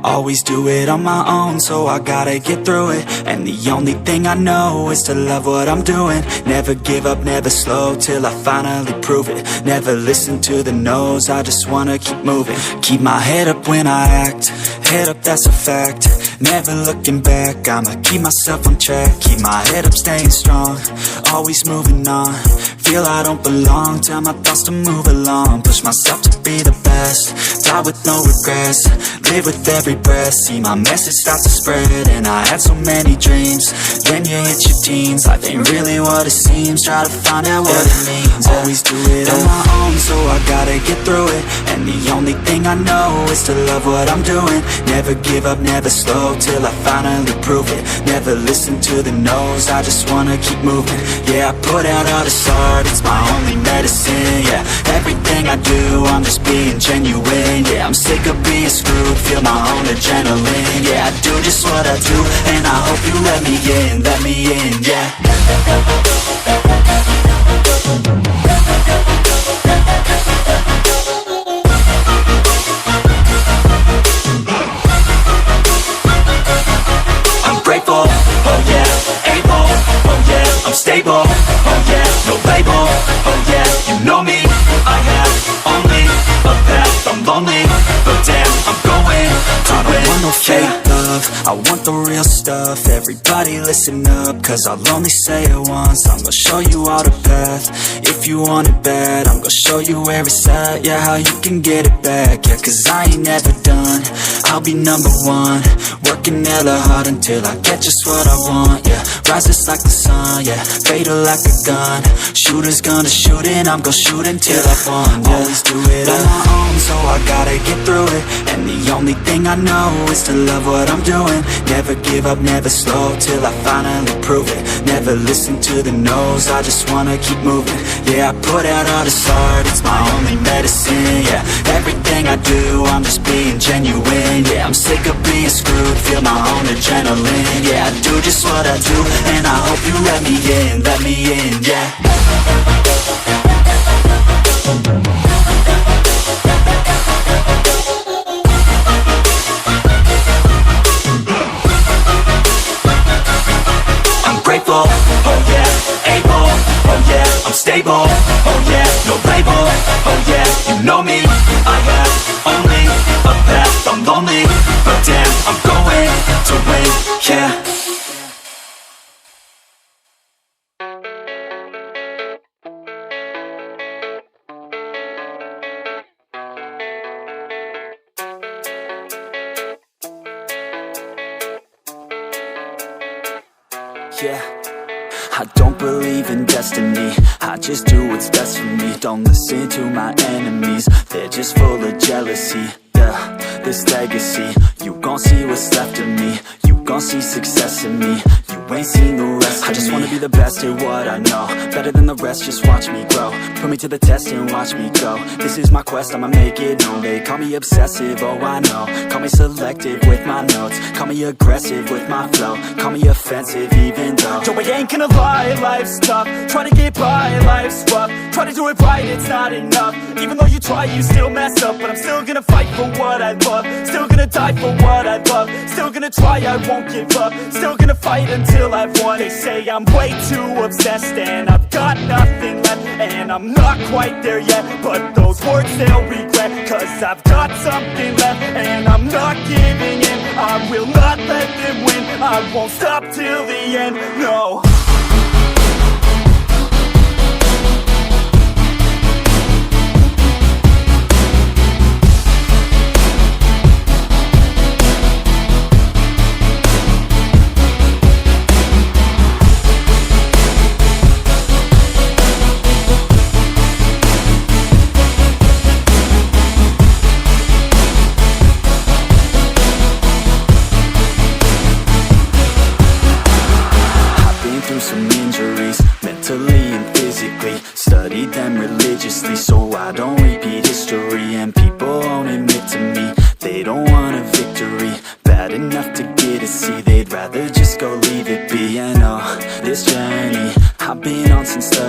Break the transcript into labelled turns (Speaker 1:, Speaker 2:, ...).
Speaker 1: Always do it on my own, so I gotta get through it. And the only thing I know is to love what I'm doing. Never give up, never slow, till I finally prove it. Never listen to the no's, I just wanna keep moving. Keep my head up when I act, head up, that's a fact. Never looking back, I'ma keep myself on track. Keep my head up, staying strong, always moving on. Feel I don't belong, tell my thoughts to move along. Push myself to be the best, die with no regrets. Live with every breath, see my message start to spread. And I had so many dreams, then you hit your teens. Life ain't really what it seems, try to find out what it means. Always do it on my own, so I gotta get through it. And the only thing I know is to love what I'm doing. Never give up, never slow, till I finally prove it. Never listen to the no's, I just wanna keep moving. Yeah, I put out all this art, it's my only medicine. Yeah, everything I do, I'm just being genuine. Yeah, I'm sick of being screwed, feel my own adrenaline. Yeah, I do just what I do, and I hope you let me in, yeah. I'm grateful, oh yeah, able, oh yeah, I'm stable, oh yeah, no label, oh yeah, you know me, I have only a path, I'm lonely, but damn, I'm going to win. I don't want no fake love, I want the real stuff. Everybody listen up, cause I'll only say it once. I'm gonna show you all the path, if you want it bad. I'm gonna show you where it's at, yeah, how you can get it back. Yeah, cause I ain't never done, I'll be number one. Working hella hard until I get just what I want, yeah. Rises like the sun, yeah, fatal like a gun. Shooter's gonna shoot and I'm gonna shoot until I won, yeah. Always do it on my own, so I gotta get through it. And the only thing I know is to love what I'm doing. Never give up, never slow, till I finally prove it. Never listen to the no's, I just wanna keep moving. Yeah, I put out all this art, it's my only medicine. Yeah, everything I do, I'm just being genuine. Yeah, I'm sick of being screwed, feel my own adrenaline. Yeah, I do just what I do, and I hope you let me in, yeah. I'm grateful, oh yeah, able, oh yeah, I'm stable, oh yeah, no label, oh yeah, you know me, I have only a path, I'm lonely, but damn, I'm going to win, yeah. Yeah, I don't believe in destiny, I just do what's best for me. Don't listen to my enemies, they're just full of jealousy. Yeah, this legacy, you gon' see what's left of me. You gon' see success in me, you ain't seen the rest of me. I just wanna be the best at what I know, better than the rest, just watch me grow. Put me to the test and watch me go. This is my quest, I'ma make it known. They call me obsessive, oh I know. Call me selective with my notes, call me aggressive with my flow. Call me offensive even though yo, I ain't gonna lie, life's tough. Try to get by, life's rough. Try to do it right, it's not enough. Even though you try, you still mess up. But I'm still gonna fight for what I love, still gonna die for what I love. Still gonna try, I won't give up. Still gonna fight until I've won. They say I'm way too obsessed and I've got nothing left, and I'm not quite there yet, but those words they'll regret. Cause I've got something left and I'm not giving in. I will not let them win, I won't stop till the end, no. Studied them religiously so I don't repeat history. And people won't admit to me they don't want a victory. Bad enough to get a C, they'd rather just go leave it be. this journey I've been on since 30.